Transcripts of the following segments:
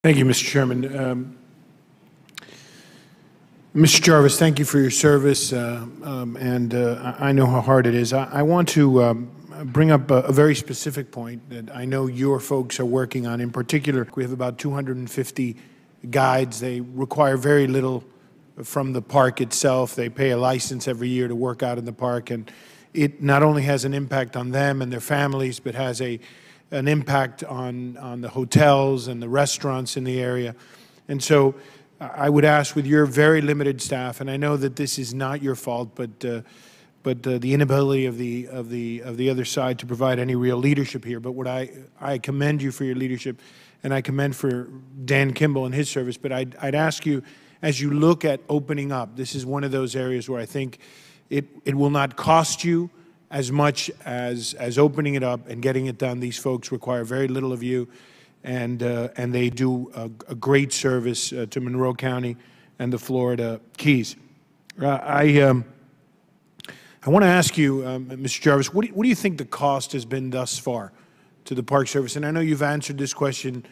Thank you, Mr. Chairman. Mr. Jarvis, thank you for your service, I know how hard it is. I want to bring up a very specific point that I know your folks are working on. In particular, we have about 250 guides. They require very little from the park itself. They pay a license every year to work out in the park, and it not only has an impact on them and their families, but has an impact on the hotels and the restaurants in the area. And so I would ask, with your very limited staff, and I know that this is not your fault, but the inability of the other side to provide any real leadership here. But what I commend you for your leadership, and I commend for Dan Kimball and his service. But I'd ask you, as you look at opening up, this is one of those areas where I think it will not cost you as much as opening it up and getting it done. These folks require very little of you, and they do a great service to Monroe County and the Florida Keys. I want to ask you, Mr. Jarvis, what do you think the cost has been thus far to the Park Service? And I know you've answered this question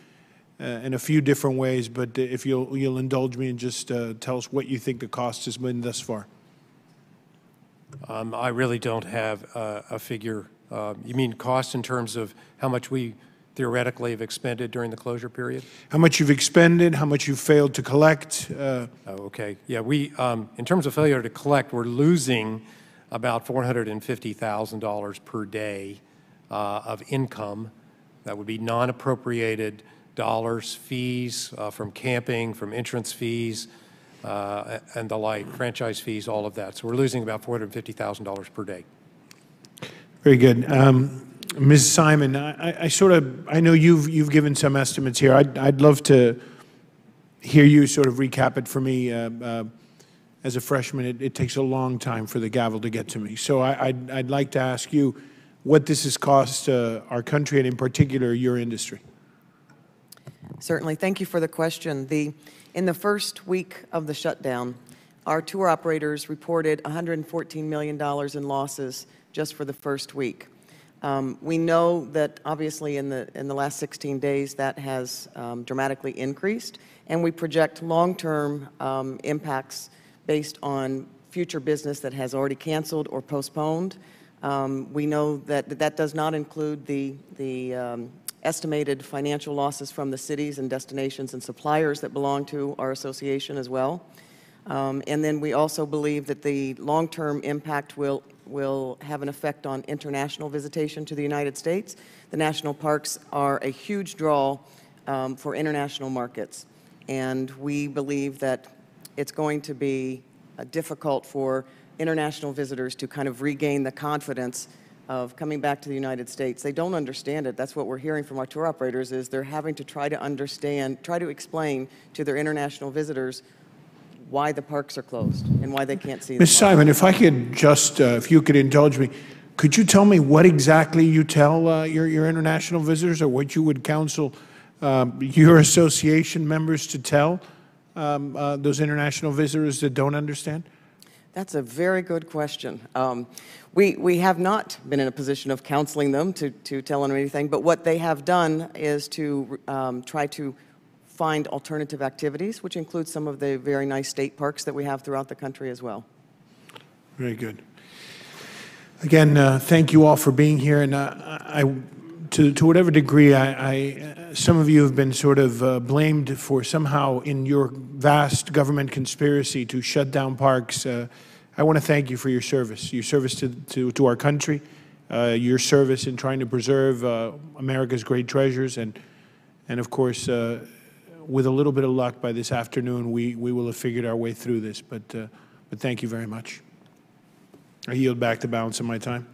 in a few different ways, but if you'll indulge me and just tell us what you think the cost has been thus far. I really don't have a figure. You mean cost in terms of how much we theoretically have expended during the closure period? How much you've expended, how much you've failed to collect? Okay. Yeah, in terms of failure to collect, we're losing about $450,000 per day of income. That would be non-appropriated dollars, fees from camping, from entrance fees, and the like, franchise fees, all of that. So we're losing about $450,000 per day. Very good. Ms. Simon, I know you've given some estimates here. I'd love to hear you sort of recap it for me. As a freshman, it takes a long time for the gavel to get to me. So I'd like to ask you what this has cost our country, and in particular your industry. Certainly. Thank you for the question. In the first week of the shutdown, our tour operators reported $114 million in losses just for the first week. We know that obviously in the last 16 days that has dramatically increased, and we project long-term impacts based on future business that has already canceled or postponed. We know that that does not include the estimated financial losses from the cities and destinations and suppliers that belong to our association as well. And then we also believe that the long-term impact will have an effect on international visitation to the United States. The national parks are a huge draw for international markets, and we believe that it's going to be difficult for international visitors to kind of regain the confidence of coming back to the United States. They don't understand it. That's what we're hearing from our tour operators, is they're having to try to explain to their international visitors why the parks are closed and why they can't see them. Ms. Simon, if I could just, if you could indulge me, could you tell me what exactly you tell your international visitors, or what you would counsel your association members to tell those international visitors that don't understand? That's a very good question. We have not been in a position of counseling them to tell them anything, but what they have done is to try to find alternative activities, which includes some of the very nice state parks that we have throughout the country as well. Very good. Again, thank you all for being here, and to whatever degree some of you have been sort of blamed for somehow in your vast government conspiracy to shut down parks. I want to thank you for your service to our country, your service in trying to preserve America's great treasures, and of course, with a little bit of luck, by this afternoon, we will have figured our way through this. But thank you very much. I yield back the balance of my time.